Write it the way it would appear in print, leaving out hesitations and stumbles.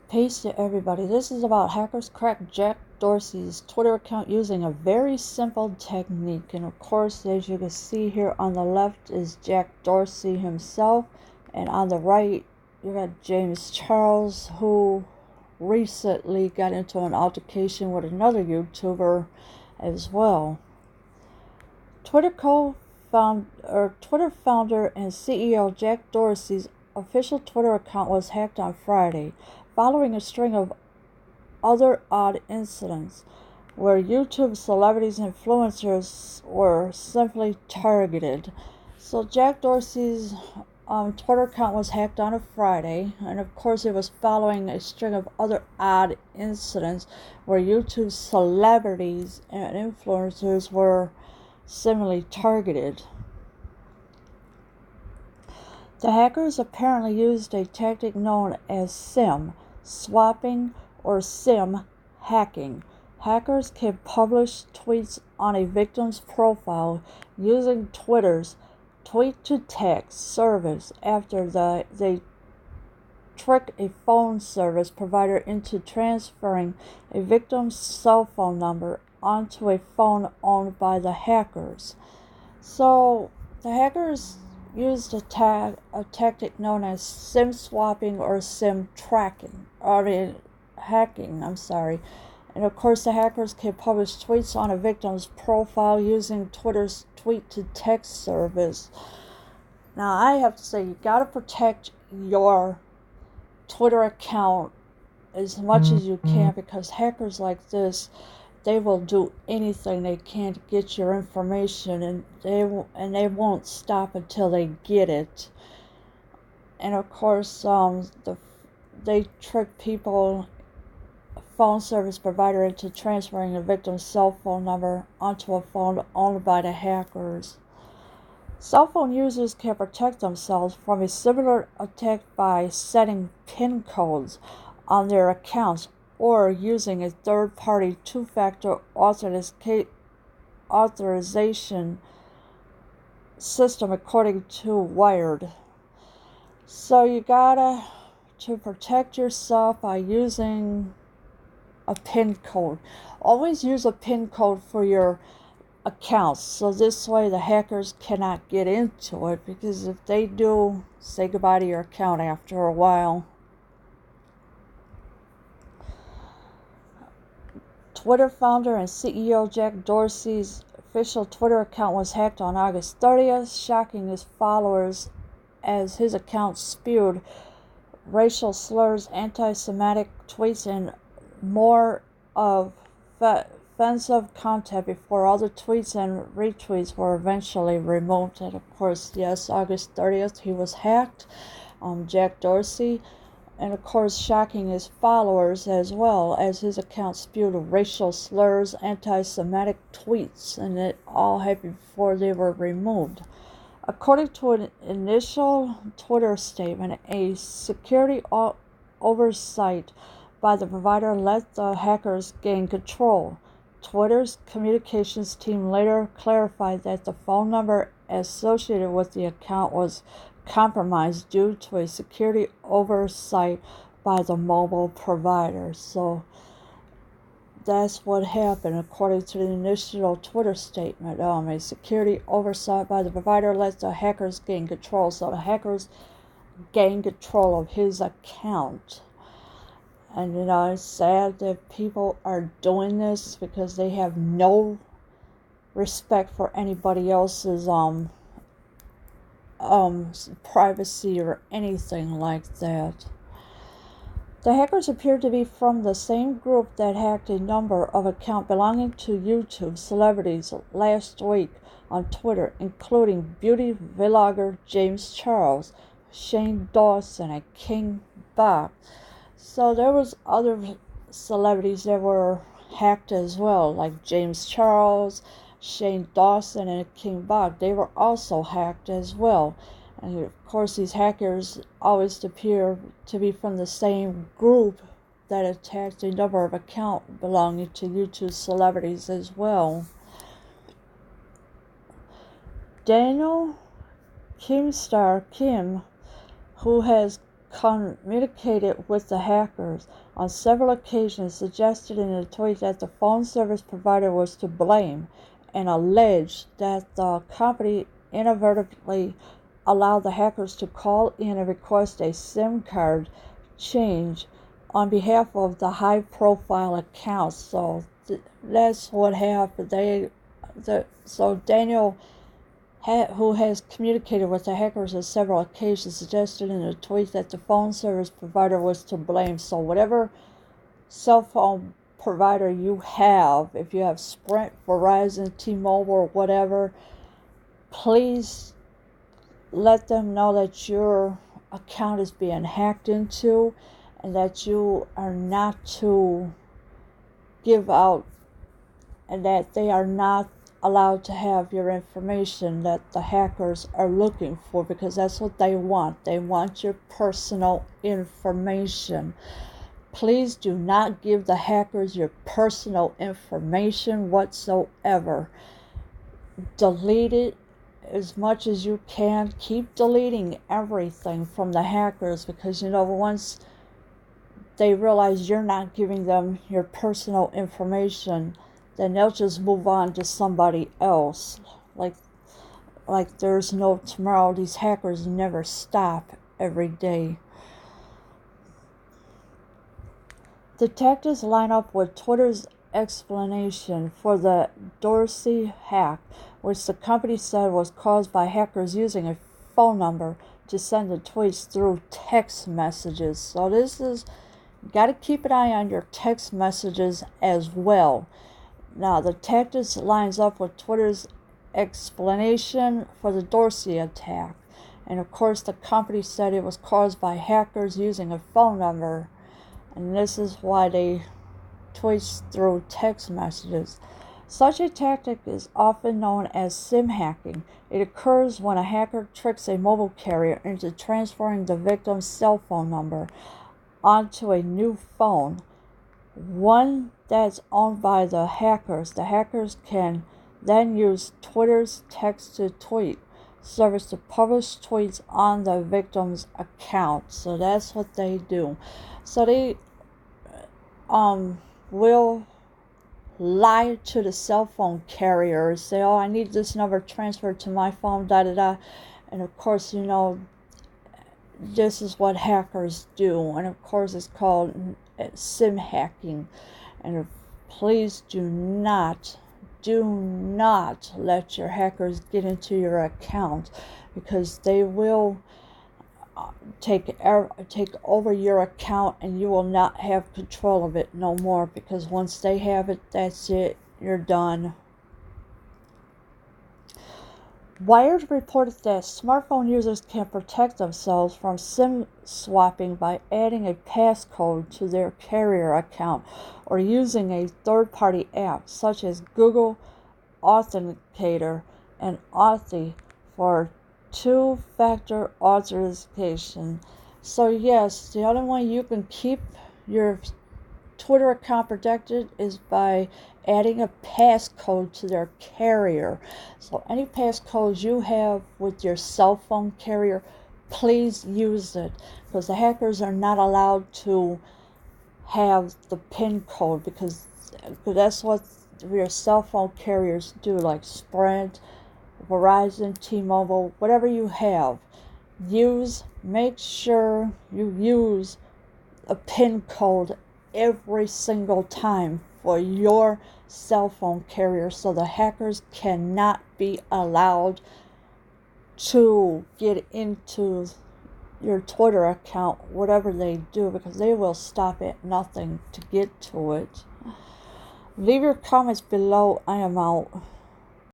Peace to everybody. This is about hackers cracked Jack Dorsey's Twitter account using a very simple technique. And of course, as you can see here on the left is Jack Dorsey himself. And on the right, you got James Charles, who recently got into an altercation with another YouTuber as well. Twitter founder and CEO Jack Dorsey's official Twitter account was hacked on Friday, following a string of other odd incidents where YouTube celebrities and influencers were simply targeted. So Jack Dorsey's Twitter account was hacked on a Friday, and of course it was following a string of other odd incidents where YouTube celebrities and influencers were similarly targeted. The hackers apparently used a tactic known as SIM swapping or SIM hacking. Hackers can publish tweets on a victim's profile using Twitter's tweet-to-text service after they trick a phone service provider into transferring a victim's cell phone number onto a phone owned by the hackers. So the hackers used a tactic known as SIM swapping or SIM hacking. And of course, the hackers can publish tweets on a victim's profile using Twitter's tweet-to-text service. Now, I have to say, you gotta protect your Twitter account as much as you can, because hackers like this, they will do anything they can to get your information, and they won't stop until they get it. And of course, they trick people, phone service provider, into transferring a victim's cell phone number onto a phone owned by the hackers. Cell phone users can protect themselves from a similar attack by setting PIN codes on their accounts or using a third-party two-factor authorization system, according to Wired. So you gotta to protect yourself by using a PIN code. Always use a PIN code for your accounts, so this way the hackers cannot get into it, because if they do, say goodbye to your account after a while. Twitter founder and CEO Jack Dorsey's official Twitter account was hacked on August 30th, shocking his followers as his account spewed racial slurs, anti-Semitic tweets, and more of offensive content before all the tweets and retweets were eventually removed. And of course, yes, August 30th, he was hacked, Jack Dorsey, and of course shocking his followers as well, as his account spewed racial slurs, anti-Semitic tweets, and it all happened before they were removed. According to an initial Twitter statement, a security oversight by the provider let the hackers gain control. Twitter's communications team later clarified that the phone number associated with the account was compromised due to a security oversight by the mobile provider. So that's what happened, according to the initial Twitter statement. A security oversight by the provider let the hackers gain control. So the hackers gained control of his account. And it's sad that people are doing this because they have no respect for anybody else's privacy or anything like that. The hackers appear to be from the same group that hacked a number of accounts belonging to YouTube celebrities last week on Twitter, including beauty vlogger James Charles, Shane Dawson, and King Bob. So there was other celebrities that were hacked as well, like James Charles, Shane Dawson, and King Bob. They were also hacked as well. And of course, these hackers always appear to be from the same group that attacked a number of accounts belonging to YouTube celebrities as well. Daniel Kim, who has communicated with the hackers on several occasions, suggested in a tweet that the phone service provider was to blame, and alleged that the company inadvertently allowed the hackers to call in and request a SIM card change on behalf of the high-profile accounts. So that's what happened. So Daniel, who has communicated with the hackers on several occasions, suggested in a tweet that the phone service provider was to blame. So whatever cell phone provider you have, if you have Sprint, Verizon, T-Mobile, or whatever, please let them know that your account is being hacked into and that you are not to give out, and that they are not allowed to have your information that the hackers are looking for, because that's what they want. They want your personal information. Please do not give the hackers your personal information whatsoever. Delete it as much as you can. Keep deleting everything from the hackers, because once they realize you're not giving them your personal information, then they'll just move on to somebody else. Like there's no tomorrow. These hackers never stop every day. Detectives line up with Twitter's explanation for the Dorsey hack, which the company said was caused by hackers using a phone number to send the tweets through text messages. So this is, got to keep an eye on your text messages as well. Now, the detectives lines up with Twitter's explanation for the Dorsey attack. And of course, the company said it was caused by hackers using a phone number. And this is why they tweet through text messages. Such a tactic is often known as SIM hacking. It occurs when a hacker tricks a mobile carrier into transferring the victim's cell phone number onto a new phone, one that's owned by the hackers. The hackers can then use Twitter's text-to-tweet service to publish tweets on the victim's account. So that's what they do. So they will lie to the cell phone carriers, say, oh, I need this number transferred to my phone, da-da-da. And of course, this is what hackers do. And of course, it's called SIM hacking. And please do not let your hackers get into your account, because they will take over your account, and you will not have control of it no more, because once they have it, that's it, you're done. Wired reported that smartphone users can protect themselves from SIM swapping by adding a passcode to their carrier account or using a third-party app such as Google Authenticator and Authy for two-factor authentication. So yes, the only way you can keep your Twitter account protected is by adding a passcode to their carrier. So any passcodes you have with your cell phone carrier, please use it, because the hackers are not allowed to have the PIN code, because that's what your cell phone carriers do, like Sprint, Verizon, T-Mobile, whatever you have. Make sure you use a PIN code every single time for your cell phone carrier, so the hackers cannot be allowed to get into your Twitter account, whatever they do, because they will stop at nothing to get to it. Leave your comments below. I am out.